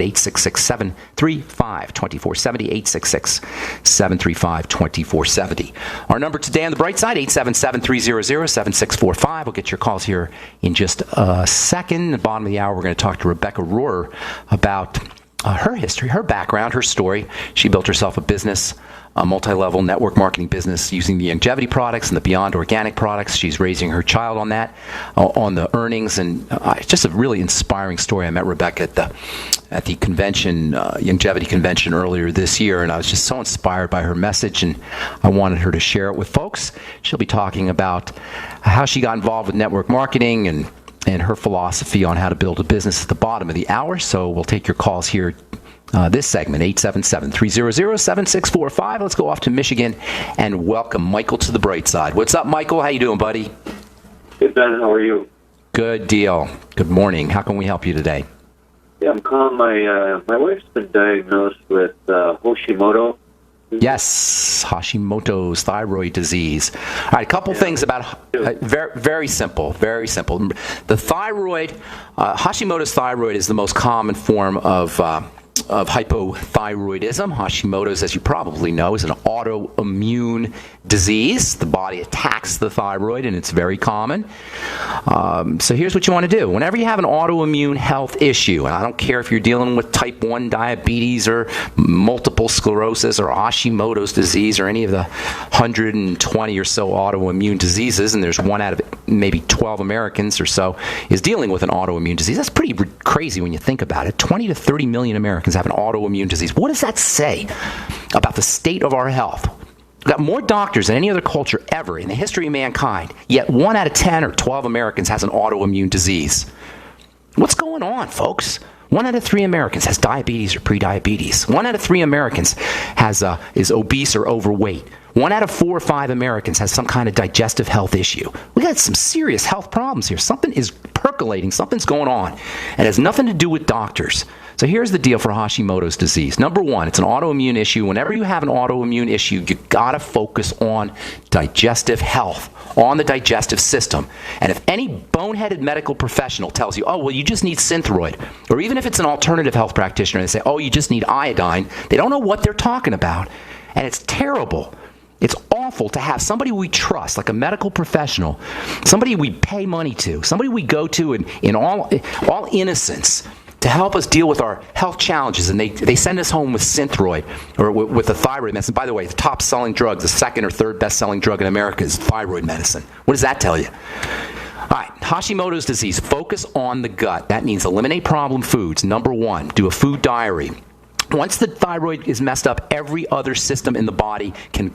866-735-2470, 866-735-2470. Our number today on the bright side, 877-300-7645. We'll get your calls here in just a second. At the bottom of the hour, we're going to talk to Rebecca Rohrer about her history, her background, her story. She built herself a business, a multi-level network marketing business using the longevity products and the Beyond Organic products. She's raising her child on that, on the earnings, and it's just a really inspiring story. I met Rebecca at the convention, longevity convention earlier this year, and I was just so inspired by her message, and I wanted her to share it with folks. She'll be talking about how she got involved with network marketing and her philosophy on how to build a business at the bottom of the hour. So we'll take your calls here. This segment, 877-300-7645. Let's go off to Michigan and welcome Michael to the bright side. What's up, Michael? How you doing, buddy? Good, Ben. How are you? Good deal. Good morning. How can we help you today? Yeah, I'm calling. My wife's been diagnosed with Hashimoto. Yes, Hashimoto's thyroid disease. All right, a couple things about very simple, very simple. The thyroid, Hashimoto's thyroid is the most common form of hypothyroidism. Hashimoto's, as you probably know, is an autoimmune disease. The body attacks the thyroid, and it's very common. So here's what you want to do. Whenever you have an autoimmune health issue, and I don't care if you're dealing with type 1 diabetes or multiple sclerosis or Hashimoto's disease or any of the 120 or so autoimmune diseases, and there's one out of maybe 12 Americans or so is dealing with an autoimmune disease. That's pretty crazy when you think about it. 20 to 30 million Americans have an autoimmune disease. What does that say about the state of our health? We've got more doctors than any other culture ever in the history of mankind, yet 1 out of 10 or 12 Americans has an autoimmune disease. What's going on, folks? 1 out of 3 Americans has diabetes or prediabetes. 1 out of 3 Americans is obese or overweight. 1 out of 4 or 5 Americans has some kind of digestive health issue. We got some serious health problems here. Something is percolating. Something's going on. And it has nothing to do with doctors. So here's the deal for Hashimoto's disease. Number one, it's an autoimmune issue. Whenever you have an autoimmune issue, you got to focus on digestive health, on the digestive system. And if any boneheaded medical professional tells you, oh, well, you just need Synthroid, or even if it's an alternative health practitioner and they say, oh, you just need iodine, they don't know what they're talking about. And it's terrible. It's awful to have somebody we trust, like a medical professional, somebody we pay money to, somebody we go to in all innocence, to help us deal with our health challenges, and they send us home with Synthroid or with the thyroid medicine. By the way, the top selling drug, the second or third best selling drug in America is thyroid medicine. What does that tell you? All right, Hashimoto's disease, focus on the gut. That means eliminate problem foods. Number one, do a food diary. Once the thyroid is messed up, every other system in the body can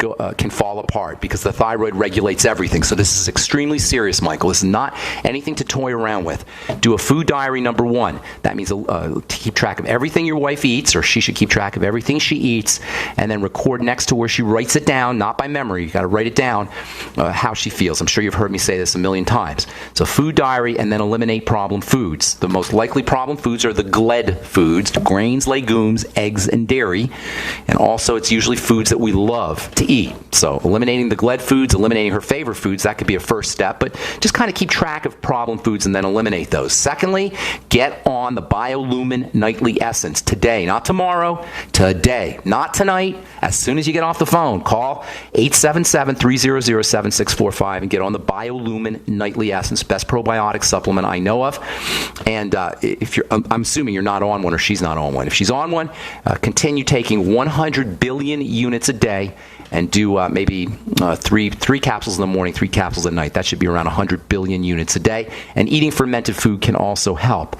fall apart because the thyroid regulates everything. So this is extremely serious, Michael. This is not anything to toy around with. Do a food diary, number one. That means to keep track of everything your wife eats, or she should keep track of everything she eats, and then record next to where she writes it down, not by memory. You got to write it down, how she feels. I'm sure you've heard me say this a million times. So food diary, and then eliminate problem foods. The most likely problem foods are the GLED foods, grains, legumes, eggs, and dairy, and also it's usually foods that we love to eat. So eliminating the GLED foods, eliminating her favorite foods, that could be a first step, but just kind of keep track of problem foods and then eliminate those. Secondly, get on the BioLumin Nightly Essence today, not tomorrow, today, not tonight. As soon as you get off the phone, call 877-300-7645 and get on the BioLumin Nightly Essence, best probiotic supplement I know of. And if I'm assuming you're not on one or she's not on one. If she's on one, continue taking 100 billion units a day and do maybe three capsules in the morning, 3 capsules at night. That should be around 100 billion units a day. And eating fermented food can also help.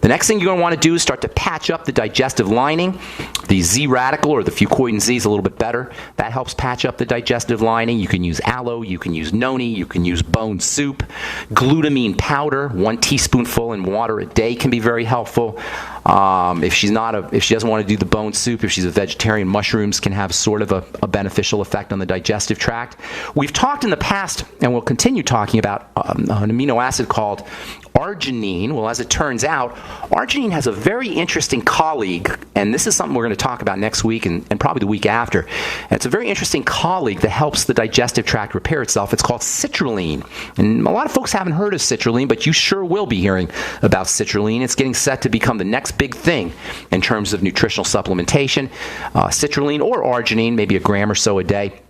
The next thing you're going to want to do is start to patch up the digestive lining. The Z-radical or the fucoidan Z is a little bit better. That helps patch up the digestive lining. You can use aloe, you can use noni, you can use bone soup. Glutamine powder, 1 teaspoonful in water a day can be very helpful. If she doesn't want to do the bone soup, if she's a vegetarian, mushrooms can have sort of a beneficial effect on the digestive tract. We've talked in the past, and we'll continue talking about an amino acid called arginine. Well, as it turns out, arginine has a very interesting colleague, and this is something we're going to talk about next week and probably the week after. And it's a very interesting colleague that helps the digestive tract repair itself. It's called citrulline. And a lot of folks haven't heard of citrulline, but you sure will be hearing about citrulline. It's getting set to become the next big thing in terms of nutritional supplementation. Citrulline or arginine, maybe a gram or so a day.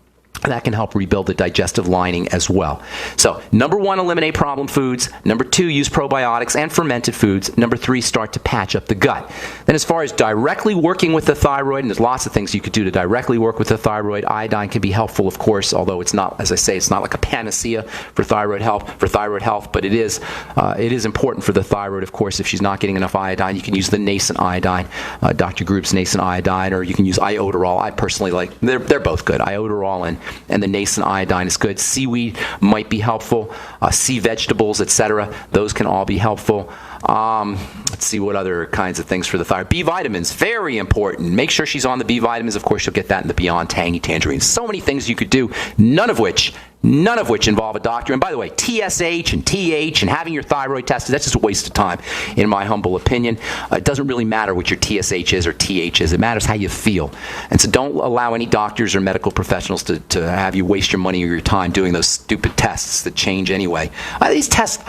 That can help rebuild the digestive lining as well. So, number 1, eliminate problem foods. Number 2, use probiotics and fermented foods. Number 3, start to patch up the gut. Then as far as directly working with the thyroid, and there's lots of things you could do to directly work with the thyroid, iodine can be helpful, of course, although it's not, as I say, it's not like a panacea for thyroid health, but it is important for the thyroid, of course. If she's not getting enough iodine, you can use the nascent iodine, Dr. Group's nascent iodine, or you can use iodoral. I personally like, they're both good, iodoral and the nascent iodine is good. Seaweed might be helpful. Sea vegetables, etc. Those can all be helpful. Let's see what other kinds of things for the thyroid. B vitamins, very important. Make sure she's on the B vitamins. Of course, you'll get that in the Beyond Tangy Tangerines. So many things you could do, none of which involve a doctor. And by the way, TSH and TH and having your thyroid tested, that's just a waste of time, in my humble opinion. It doesn't really matter what your TSH is or TH is. It matters how you feel. And so don't allow any doctors or medical professionals to have you waste your money or your time doing those stupid tests that change anyway. These tests,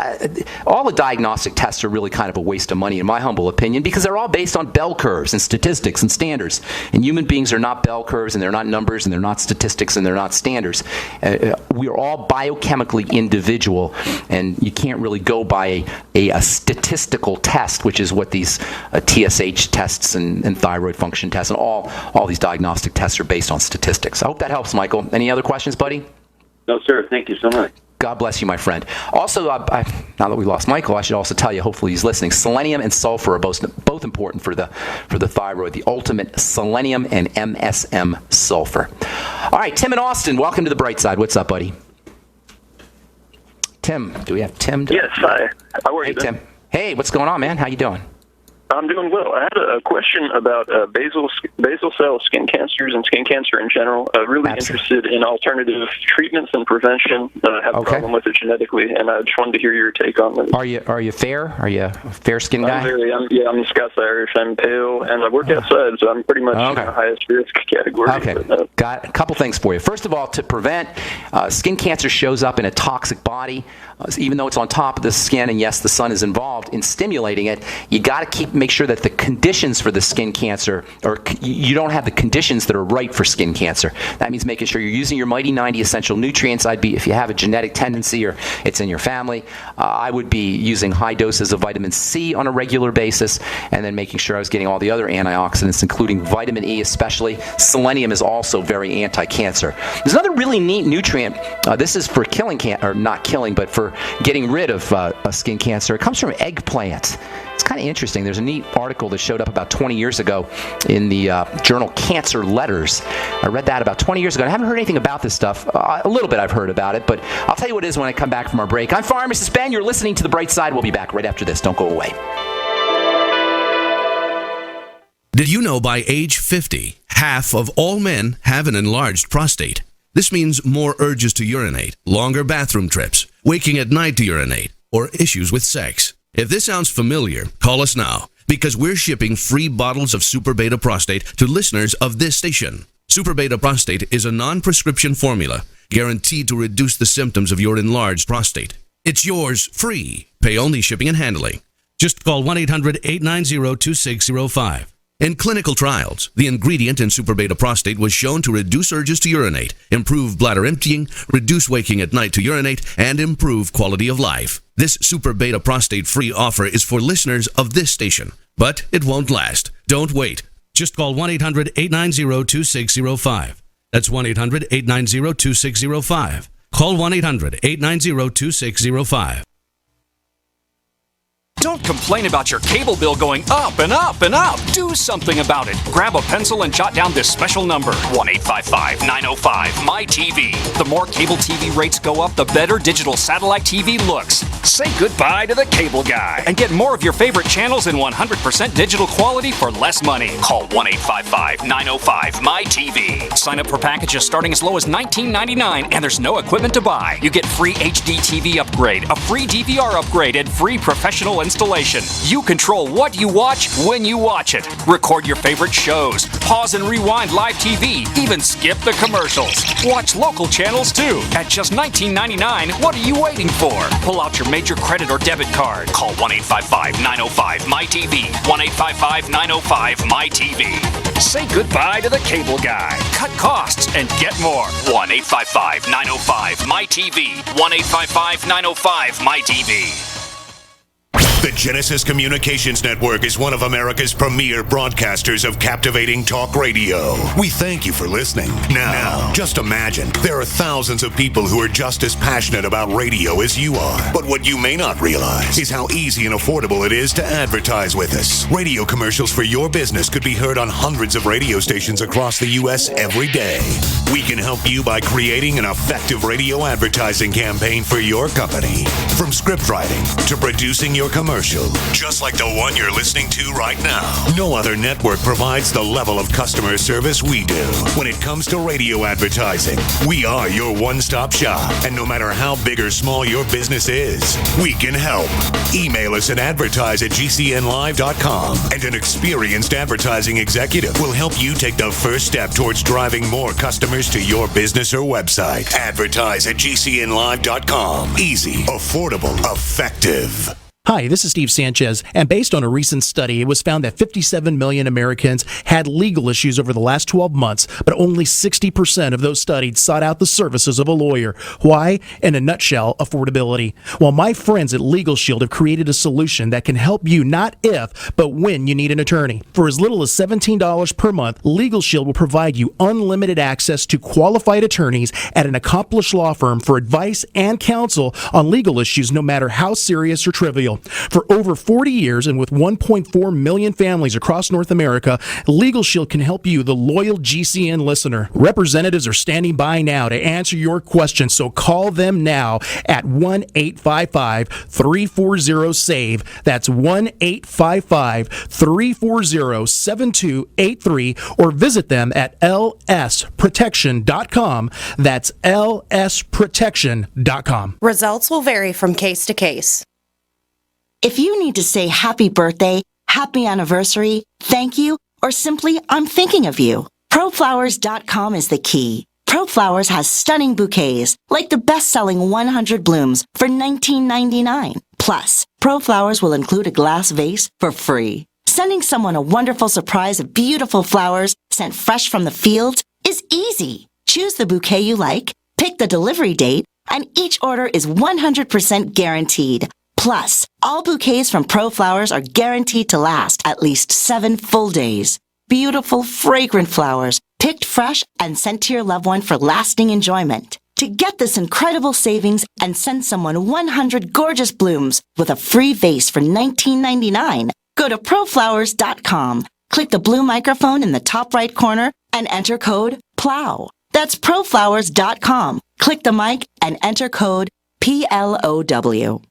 all the diagnostic tests are really kind of a waste of money, in my humble opinion, because they're all based on bell curves and statistics and standards. And human beings are not bell curves, and they're not numbers, and they're not statistics, and they're not standards. We are all biochemically individual, and you can't really go by a statistical test, which is what these TSH tests and thyroid function tests and all these diagnostic tests are based on statistics. I hope that helps, Michael. Any other questions, buddy? No, sir. Thank you so much. God bless you, my friend. Also, now that we lost Michael, I should also tell you, hopefully he's listening, selenium and sulfur are both important for the thyroid. The ultimate selenium and MSM sulfur. All right, Tim in Austin, welcome to the bright side. What's up, buddy? Tim, do we have Tim? Yes, hi. How are you? Hey, Tim. Hey, what's going on, man? How you doing? I'm doing well. I had a question about basal cell skin cancers and skin cancer in general. Really interested in alternative treatments and prevention. I have a problem with it genetically, and I just wanted to hear your take on it. Are you fair? Are you a fair-skinned guy? I'm Scots-Irish. I'm pale, and I work outside, so I'm pretty much in the highest risk category. Okay. Got a couple things for you. First of all, to prevent, skin cancer shows up in a toxic body. Even though it's on top of the skin, and yes, the sun is involved in stimulating it, you got to make sure that the conditions for the skin cancer, or you don't have the conditions that are right for skin cancer. That means making sure you're using your Mighty 90 essential nutrients. If you have a genetic tendency or it's in your family, I would be using high doses of vitamin C on a regular basis, and then making sure I was getting all the other antioxidants, including vitamin E especially. Selenium is also very anti-cancer. There's another really neat nutrient. This is for killing cancer, or not killing, but for getting rid of skin cancer. It comes from eggplants. It's kind of interesting. There's a neat article that showed up about 20 years ago in the journal Cancer Letters. I read that about 20 years ago. I haven't heard anything about this stuff. A little bit I've heard about it, but I'll tell you what it is when I come back from our break. I'm Pharmacist Ben. You're listening to The Bright Side. We'll be back right after this. Don't go away. Did you know by age 50, half of all men have an enlarged prostate? This means more urges to urinate, longer bathroom trips, waking at night to urinate, or issues with sex. If this sounds familiar, call us now, because we're shipping free bottles of Super Beta Prostate to listeners of this station. Super Beta Prostate is a non-prescription formula guaranteed to reduce the symptoms of your enlarged prostate. It's yours free. Pay only shipping and handling. Just call 1-800-890-2605. In clinical trials, the ingredient in Super Beta Prostate was shown to reduce urges to urinate, improve bladder emptying, reduce waking at night to urinate, and improve quality of life. This Super Beta Prostate free offer is for listeners of this station, but it won't last. Don't wait. Just call 1-800-890-2605. That's 1-800-890-2605. Call 1-800-890-2605. Don't complain about your cable bill going up and up and up. Do something about it. Grab a pencil and jot down this special number, 1-855-905-MY-TV. The more cable TV rates go up, the better digital satellite TV looks. Say goodbye to the cable guy and get more of your favorite channels in 100% digital quality for less money. Call 1-855-905-MY-TV. Sign up for packages starting as low as $19.99, and there's no equipment to buy. You get free HD TV upgrade, a free DVR upgrade, and free professional installation. You control what you watch when you watch it. Record your favorite shows, pause and rewind live TV, even skip the commercials. Watch local channels too. At just $19.99, what are you waiting for? Pull out your major credit or debit card. Call 1-855-905-MY-TV. 1-855-905-MY-TV. Say goodbye to the cable guy. Cut costs and get more. 1-855-905-MY-TV. 1-855-905-MY-TV. The Genesis Communications Network is one of America's premier broadcasters of captivating talk radio. We thank you for listening. Now, just imagine, there are thousands of people who are just as passionate about radio as you are. But what you may not realize is how easy and affordable it is to advertise with us. Radio commercials for your business could be heard on hundreds of radio stations across the U.S. every day. We can help you by creating an effective radio advertising campaign for your company. From script writing to producing your commercial, just like the one you're listening to right now. No other network provides the level of customer service we do. When it comes to radio advertising, we are your one-stop shop. And no matter how big or small your business is, we can help. Email us at advertise@gcnlive.com, and an experienced advertising executive will help you take the first step towards driving more customers to your business or website. Advertise@gcnlive.com. Easy, affordable, effective. Hi, this is Steve Sanchez, and based on a recent study, it was found that 57 million Americans had legal issues over the last 12 months, but only 60% of those studied sought out the services of a lawyer. Why? In a nutshell, affordability. Well, my friends at Legal Shield have created a solution that can help you not if, but when you need an attorney. For as little as $17 per month, Legal Shield will provide you unlimited access to qualified attorneys at an accomplished law firm for advice and counsel on legal issues, no matter how serious or trivial. For over 40 years and with 1.4 million families across North America, Legal Shield can help you, the loyal GCN listener. Representatives are standing by now to answer your questions, so call them now at 1-855-340-SAVE. That's 1-855-340-7283, or visit them at lsprotection.com. That's lsprotection.com. Results will vary from case to case. If you need to say happy birthday, happy anniversary, thank you, or simply I'm thinking of you, ProFlowers.com is the key. ProFlowers has stunning bouquets, like the best-selling 100 blooms for $19.99. Plus, ProFlowers will include a glass vase for free. Sending someone a wonderful surprise of beautiful flowers sent fresh from the fields is easy. Choose the bouquet you like, pick the delivery date, and each order is 100% guaranteed. Plus, all bouquets from ProFlowers are guaranteed to last at least 7 full days. Beautiful, fragrant flowers, picked fresh and sent to your loved one for lasting enjoyment. To get this incredible savings and send someone 100 gorgeous blooms with a free vase for $19.99, go to ProFlowers.com, click the blue microphone in the top right corner, and enter code PLOW. That's ProFlowers.com. Click the mic and enter code PLOW.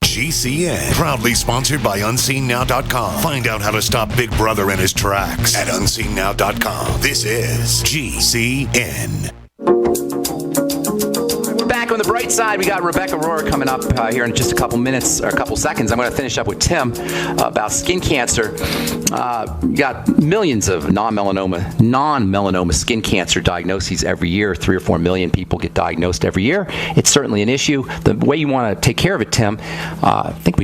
GCN, proudly sponsored by UnseenNow.com. Find out how to stop Big Brother in his tracks at UnseenNow.com. This is GCN. We're back on the bright side. We got Rebecca Rohr coming up here in just a couple minutes or a couple seconds. I'm going to finish up with Tim about skin cancer. You got millions of non-melanoma skin cancer diagnoses every year. 3 or 4 million people get diagnosed every year. It's certainly an issue. The way you want to take care of it, Tim, I think do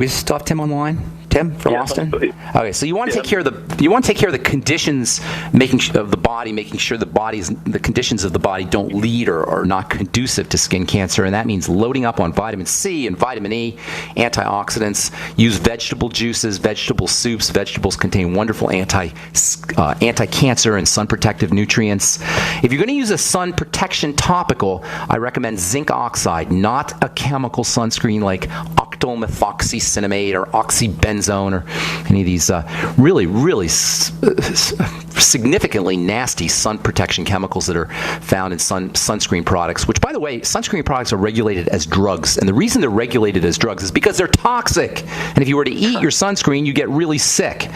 we still have Tim on the line? Tim from Austin? Okay, so you want to take care of the conditions, making sure the conditions of the body don't lead or are not conducive to skin cancer, and that means loading up on vitamin C and vitamin E, antioxidants. Use vegetable juices, vegetable soups. Vegetables contain wonderful anti-cancer and sun protective nutrients. If you're going to use a sun protection topical, I recommend zinc oxide, not a chemical sunscreen like octylmethoxycinnamate or oxybenzone or any of these really significantly nasty sun protection chemicals that are found in sunscreen products, which, by the way, sunscreen products are regulated as drugs. And the reason they're regulated as drugs is because they're toxic. And if you were to eat your sunscreen, you get really sick.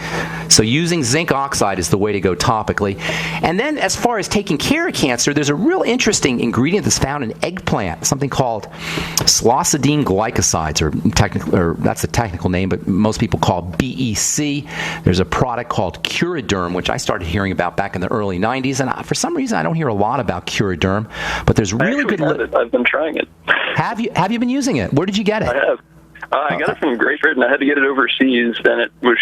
So using zinc oxide is the way to go topically. And then as far as taking care of cancer, there's a real interesting ingredient that's found in eggplant, something called sclocidine glycosides, or that's the technical name, but most people call BEC. There's a product called Curaderm, which I started hearing about back in the early 90s, and for some reason I don't hear a lot about Curaderm, but there's really good... I've been trying it. Have you been using it? Where did you get it? I have. I got it from Great Britain. I had to get it overseas, and it was